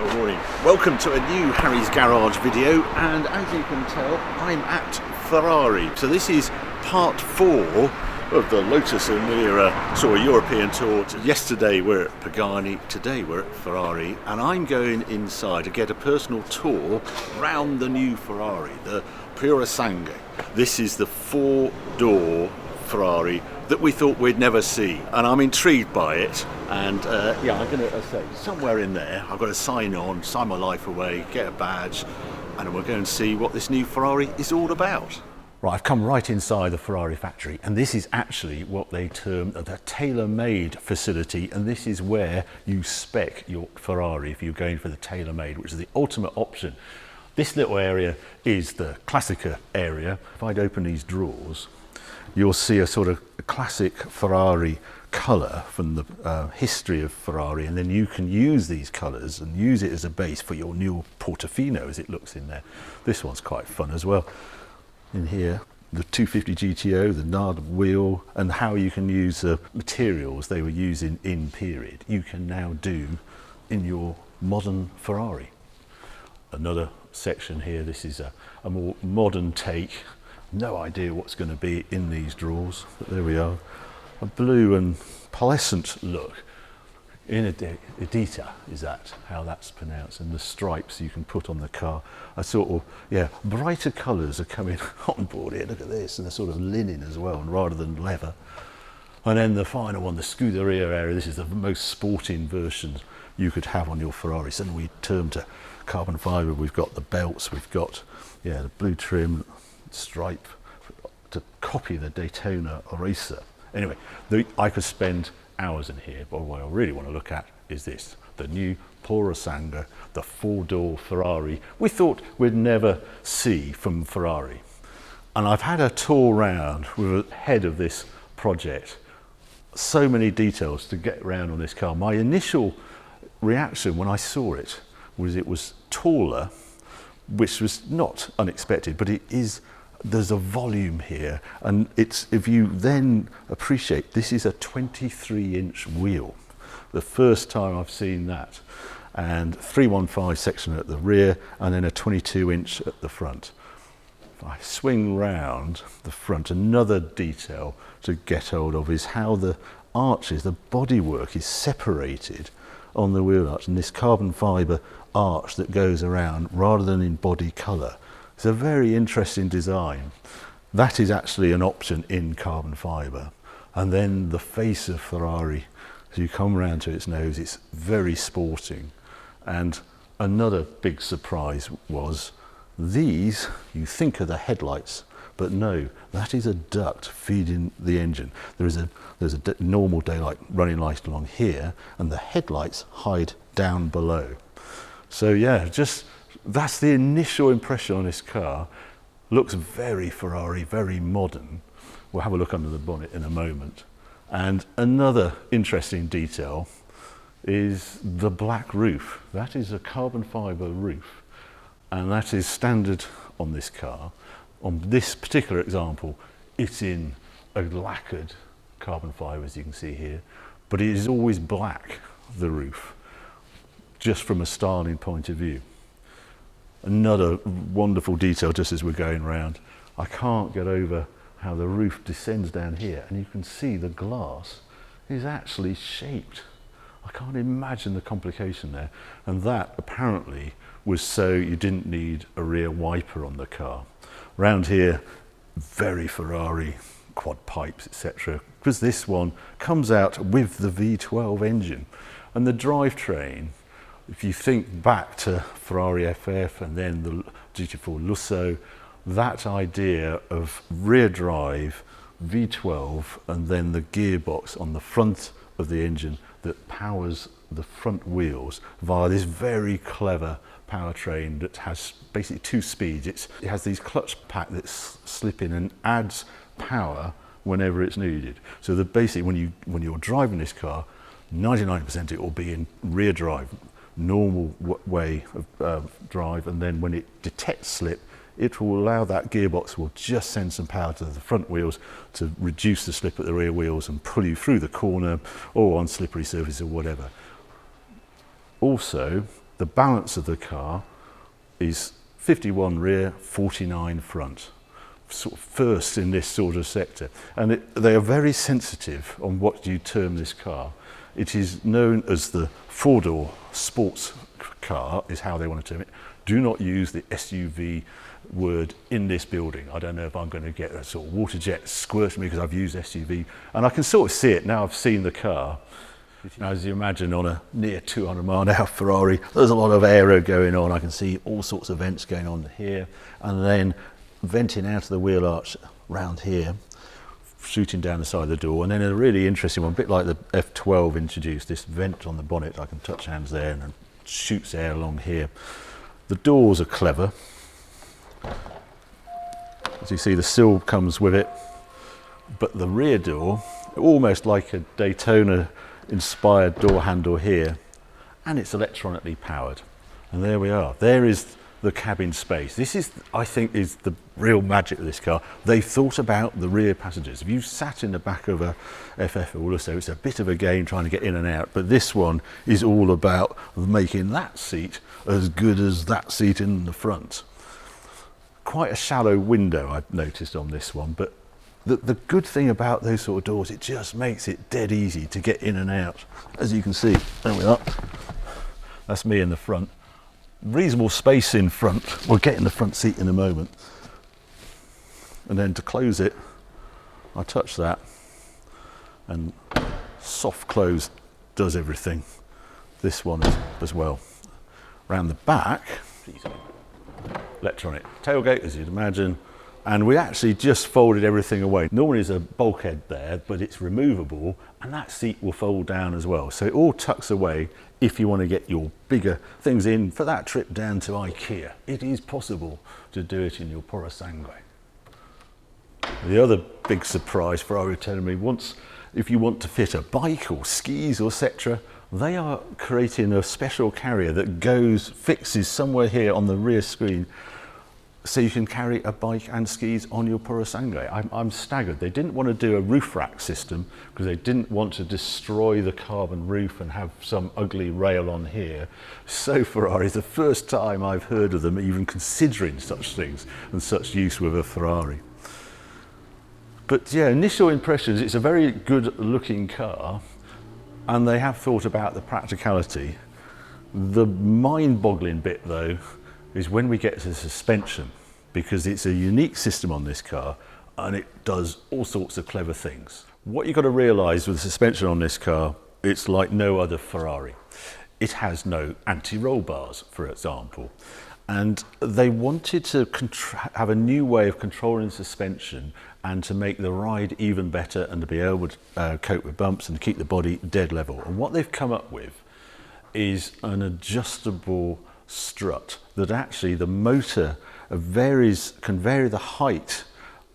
Good morning. Welcome to a new Harry's Garage video, and as you can tell, I'm at Ferrari. So this is part 4 of the Lotus Emira European Tour. Yesterday we're at Pagani, today we're at Ferrari, and I'm going inside to get a personal tour round the new Ferrari, the Purosangue. This is the 4-door Ferrari that we thought we'd never see, and I'm intrigued by it. And yeah, I'm going to say somewhere in there I've got to sign my life away, get a badge, and we're going to see what this new Ferrari is all about. Right, I've come right inside the Ferrari factory, and this is actually what they term the Tailormade facility, and this is where you spec your Ferrari if you're going for the Tailormade, which is the ultimate option. This little area is the Classica area. If I'd open these drawers, you'll see a sort of classic Ferrari colour from the history of Ferrari, and then you can use these colours and use it as a base for your new Portofino as it looks in there. This one's quite fun as well. In here, the 250 GTO, the Nard wheel, and how you can use the materials they were using in period, you can now do in your modern Ferrari. Another section here, this is a more modern take. No idea what's going to be in these drawers, but there we are. A blue and pearlescent look. Edita, is that how that's pronounced? And the stripes you can put on the car are sort of, yeah, brighter colours are coming on board here. Look at this, and they're sort of linen as well, and rather than leather. And then the final one, the Scuderia area. This is the most sporting version you could have on your Ferrari. So then we turn to carbon fibre. We've got the belts, we've got, yeah, the blue trim, stripe to copy the Daytona Racer. Anyway, I could spend hours in here, but what I really want to look at is this, the new Purosangue, the 4-door Ferrari we thought we'd never see from Ferrari. And I've had a tour round with the head of this project. So many details to get around on this car. My initial reaction when I saw it was taller, which was not unexpected, but there's a volume here, and if you then appreciate, this is a 23-inch wheel. The first time I've seen that, and 315 section at the rear, and then a 22-inch at the front. If I swing round the front, another detail to get hold of is how the arches, the bodywork is separated on the wheel arch, and this carbon fibre arch that goes around rather than in body colour. It's a very interesting design. That is actually an option in carbon fibre. And then the face of Ferrari, as you come around to its nose, it's very sporting. And another big surprise was these, you think are the headlights, but no, that is a duct feeding the engine. There's a normal daylight running light along here, and the headlights hide down below. So yeah, that's the initial impression on this car. Looks very Ferrari, very modern. We'll have a look under the bonnet in a moment. And another interesting detail is the black roof. That is a carbon fibre roof, and that is standard on this car. On this particular example, it's in a lacquered carbon fibre, as you can see here, but it is always black, the roof, just from a styling point of view. Another wonderful detail just as we're going around, I can't get over how the roof descends down here, and you can see the glass is actually shaped. I can't imagine the complication there, and that apparently was so you didn't need a rear wiper on the car. Round here, very Ferrari, quad pipes, etc., because this one comes out with the V12 engine, and the drivetrain, if you think back to Ferrari FF and then the GT4 Lusso, that idea of rear drive, V12, and then the gearbox on the front of the engine that powers the front wheels via this very clever powertrain that has basically 2 speeds. It has these clutch pack that slip in and adds power whenever it's needed. So that basically when you're driving this car, 99% it will be in rear drive, normal way of drive, and then when it detects slip, it will allow that gearbox will just send some power to the front wheels to reduce the slip at the rear wheels and pull you through the corner or on slippery surface or whatever. Also, the balance of the car is 51 rear, 49 front. Sort of first in this sort of sector. And they are very sensitive on what you term this car. It is known as the four-door sports car, is how they want to term it. Do not use the SUV word in this building. I don't know if I'm going to get a sort of water jet squirt at me because I've used SUV, and I can sort of see it now I've seen the car. As you imagine, on a near 200-mile-an-hour Ferrari, there's a lot of aero going on. I can see all sorts of vents going on here, and then venting out of the wheel arch round here, shooting down the side of the door, and then a really interesting one, a bit like the F12 introduced, this vent on the bonnet. I can touch hands there and it shoots air along here. The doors are clever. As you see, the sill comes with it, but the rear door, almost like a Daytona inspired door handle here, and it's electronically powered. And there we are. There is the cabin space. This is, I think, is the real magic of this car. They thought about the rear passengers. If you sat in the back of a FF also, it's a bit of a game trying to get in and out, but this one is all about making that seat as good as that seat in the front. Quite a shallow window I've noticed on this one, but the good thing about those sort of doors, it just makes it dead easy to get in and out. As you can see, there we are. That's me in the front. Reasonable space in front. We'll get in the front seat in a moment. And then to close it, I touch that, and soft close does everything. This one as well. Round the back, electronic tailgate, as you'd imagine, and we actually just folded everything away. Normally there's a bulkhead there, but it's removable, and that seat will fold down as well. So it all tucks away if you want to get your bigger things in for that trip down to IKEA. It is possible to do it in your Purosangue. The other big surprise Ferrari telling me, if you want to fit a bike or skis or etc., they are creating a special carrier that fixes somewhere here on the rear screen, so you can carry a bike and skis on your Purosangue. I'm staggered. They didn't want to do a roof rack system because they didn't want to destroy the carbon roof and have some ugly rail on here. So Ferrari, it's the first time I've heard of them even considering such things and such use with a Ferrari. But yeah, initial impressions, it's a very good looking car, and they have thought about the practicality. The mind-boggling bit though is when we get to the suspension, because it's a unique system on this car and it does all sorts of clever things. What you've got to realise with the suspension on this car, it's like no other Ferrari. It has no anti-roll bars, for example, and they wanted to have a new way of controlling suspension and to make the ride even better and to be able to cope with bumps and keep the body dead level. And what they've come up with is an adjustable strut that actually the motor can vary the height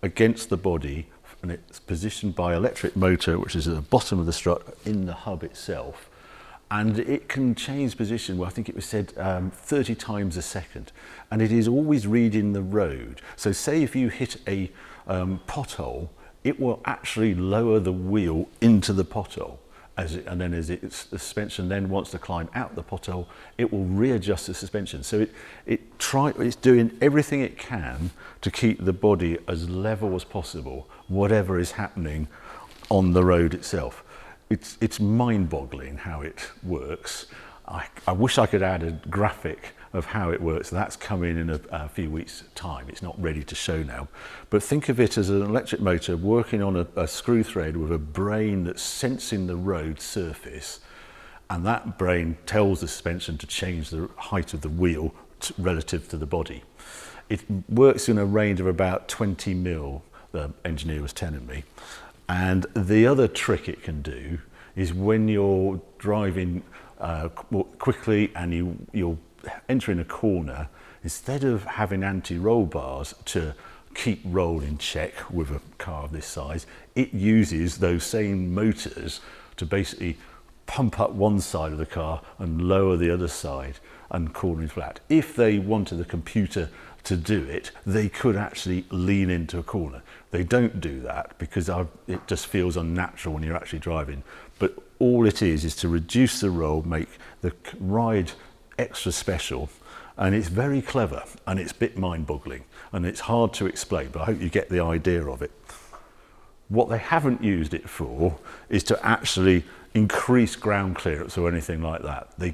against the body, and it's positioned by electric motor, which is at the bottom of the strut in the hub itself, and it can change position. Well, I think it was said 30 times a second, and it is always reading the road. So say if you hit a pothole, it will actually lower the wheel into the pothole. And then as the suspension then wants to climb out the pothole, it will readjust the suspension. So it's doing everything it can to keep the body as level as possible, whatever is happening on the road itself. It's mind-boggling how it works. I wish I could add a graphic of how it works. That's coming in a few weeks' time. It's not ready to show now. But think of it as an electric motor working on a screw thread with a brain that's sensing the road surface, and that brain tells the suspension to change the height of the wheel relative to the body. It works in a range of about 20 mil, the engineer was telling me. And the other trick it can do is when you're driving quickly and you're entering a corner, instead of having anti-roll bars to keep roll in check with a car of this size, it uses those same motors to basically pump up one side of the car and lower the other side and cornering flat. If they wanted the computer to do it, they could actually lean into a corner. They don't do that because it just feels unnatural when you're actually driving. But all it is to reduce the roll, make the ride extra special, and it's very clever, and it's a bit mind-boggling, and it's hard to explain, but I hope you get the idea of it. What they haven't used it for is to actually increase ground clearance or anything like that. They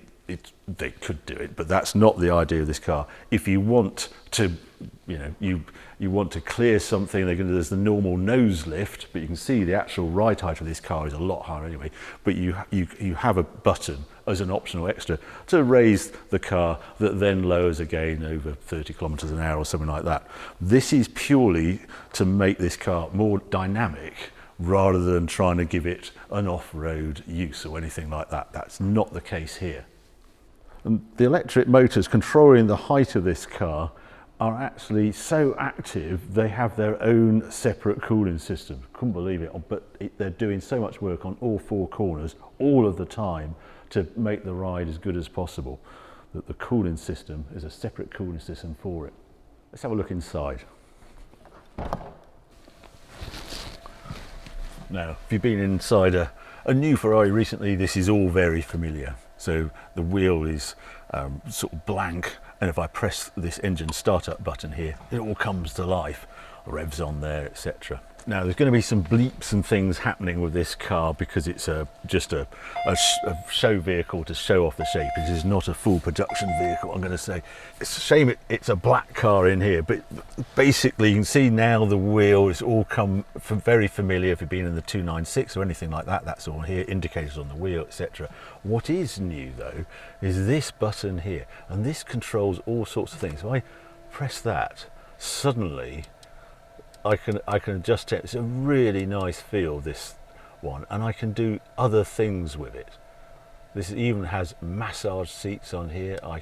could do it, but that's not the idea of this car. If you want to, you want to clear something, there's the normal nose lift, but you can see the actual ride height of this car is a lot higher anyway. But you have a button as an optional extra to raise the car that then lowers again over 30 kilometers an hour or something like that. This is purely to make this car more dynamic rather than trying to give it an off-road use or anything like that. That's not the case here. And the electric motors controlling the height of this car are actually so active, they have their own separate cooling system. Couldn't believe it, but they're doing so much work on all four corners all of the time to make the ride as good as possible, that the cooling system is a separate cooling system for it. Let's have a look inside. Now, if you've been inside a new Ferrari recently, this is all very familiar. So the wheel is sort of blank, and if I press this engine startup button here, it all comes to life. Revs on there, etc. Now there's going to be some bleeps and things happening with this car because it's just a show vehicle to show off the shape. It is not a full production vehicle, I'm going to say. It's a shame it's a black car in here, but basically you can see now the wheel is all come from very familiar. If you've been in the 296 or anything like that, that's all here, indicators on the wheel, etc. What is new though is this button here, and this controls all sorts of things. So I press that, suddenly I can adjust it. It's a really nice feel, this one, and I can do other things with it. This even has massage seats on here. I'm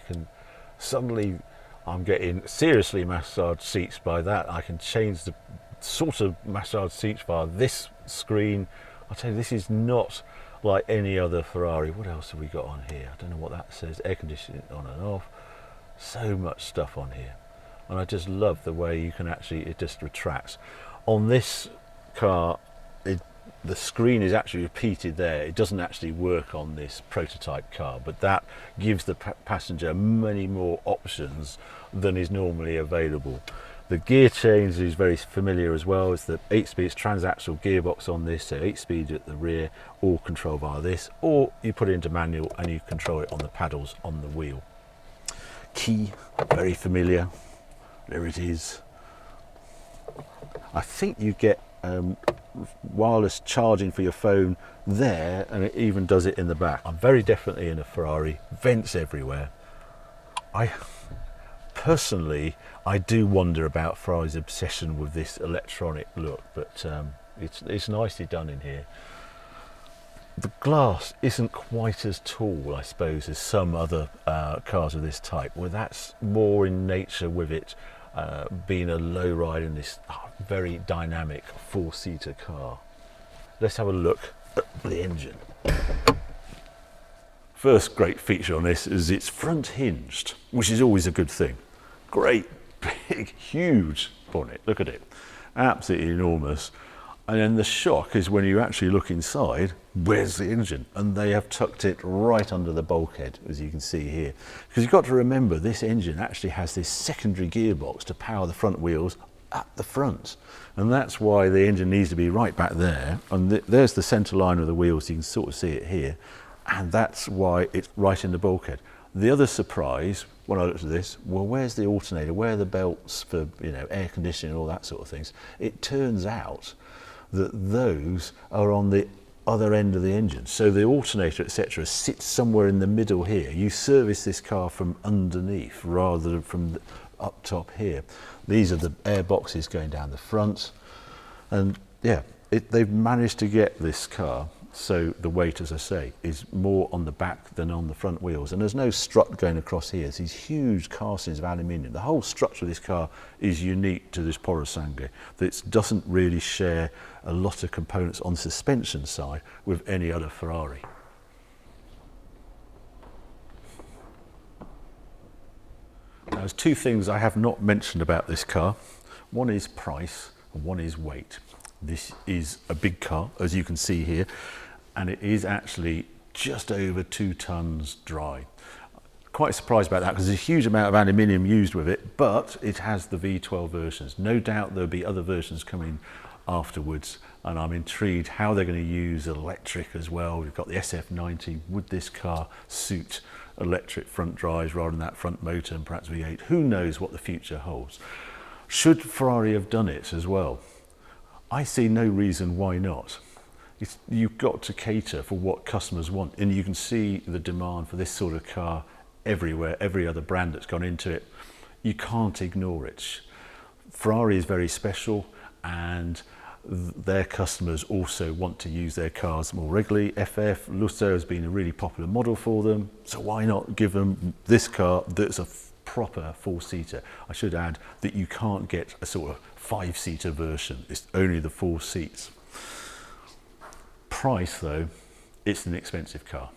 getting seriously massage seats by that. I can change the sort of massage seats via this screen. I'll tell you, this is not like any other Ferrari. What else have we got on here? I don't know what that says. Air conditioning on and off. So much stuff on here. And I just love the way you can actually, it just retracts. On this car, the screen is actually repeated there. It doesn't actually work on this prototype car, but that gives the passenger many more options than is normally available. The gear change is very familiar as well. It's the 8-speed transaxle gearbox on this, so 8-speed at the rear, all controlled via this, or you put it into manual and you control it on the paddles on the wheel. Key, very familiar. There it is. I think you get wireless charging for your phone there, and it even does it in the back. I'm very definitely in a Ferrari, vents everywhere. Personally, I do wonder about Ferrari's obsession with this electronic look, but it's nicely done in here. The glass isn't quite as tall, I suppose, as some other cars of this type, where that's more in nature with it being a low ride in this very dynamic four-seater car. Let's have a look at the engine. First great feature on this is it's front hinged, which is always a good thing. Great, big, huge bonnet, look at it, absolutely enormous. And then the shock is when you actually look inside, where's the engine? And they have tucked it right under the bulkhead, as you can see here. Because you've got to remember, this engine actually has this secondary gearbox to power the front wheels at the front. And that's why the engine needs to be right back there. And there's the center line of the wheels, you can sort of see it here. And that's why it's right in the bulkhead. The other surprise, when I looked at this, well, where's the alternator? Where are the belts for, air conditioning and all that sort of things? It turns out that those are on the other end of the engine. So the alternator, etc., sits somewhere in the middle here. You service this car from underneath rather than from up top here. These are the air boxes going down the front. And yeah, they've managed to get this car so the weight, as I say, is more on the back than on the front wheels. And there's no strut going across here. It's these huge castings of aluminium. The whole structure of this car is unique to this Purosangue. That doesn't really share a lot of components on the suspension side with any other Ferrari. Now, there's two things I have not mentioned about this car. One is price and one is weight. This is a big car, as you can see here, and it is actually just over 2 tons dry. Quite surprised about that because there's a huge amount of aluminium used with it, but it has the V12 versions. No doubt there'll be other versions coming afterwards, and I'm intrigued how they're going to use electric as well. We've got the SF90. Would this car suit electric front drives rather than that front motor and perhaps V8? Who knows what the future holds? Should Ferrari have done it as well? I see no reason why not. You've got to cater for what customers want, and you can see the demand for this sort of car everywhere. Every other brand that's gone into it, you can't ignore it. Ferrari is very special, and their customers also want to use their cars more regularly. FF Lusso has been a really popular model for them, so why not give them this car that's a proper four-seater? I should add that you can't get a sort of five-seater version. It's only the 4 seats. Price though, it's an expensive car.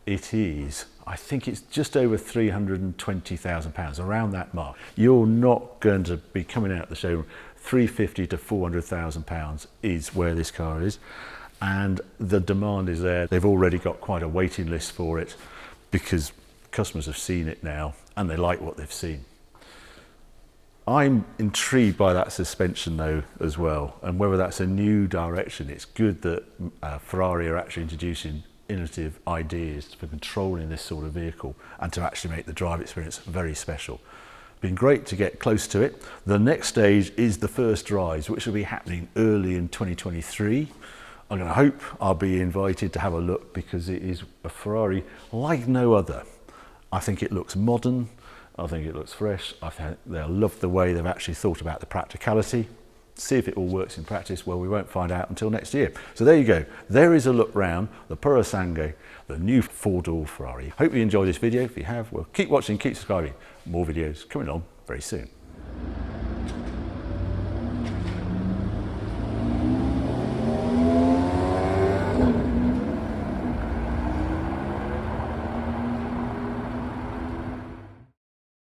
It is, I think it's just over £320,000, around that mark. You're not going to be coming out of the showroom. £350,000 to £400,000 is where this car is, and the demand is there. They've already got quite a waiting list for it because customers have seen it now and they like what they've seen. I'm intrigued by that suspension though as well, and whether that's a new direction. It's good that Ferrari are actually introducing innovative ideas for controlling this sort of vehicle and to actually make the drive experience very special. Been great to get close to it. The next stage is the first drives, which will be happening early in 2023. I'm going to hope I'll be invited to have a look because it is a Ferrari like no other. I think it looks modern. I think it looks fresh. I love the way they've actually thought about the practicality. See if it all works in practice. Well, we won't find out until next year. So there you go. There is a look round the Purosangue, the new 4-door Ferrari. Hope you enjoyed this video. If you have, well, keep watching, keep subscribing. More videos coming on very soon.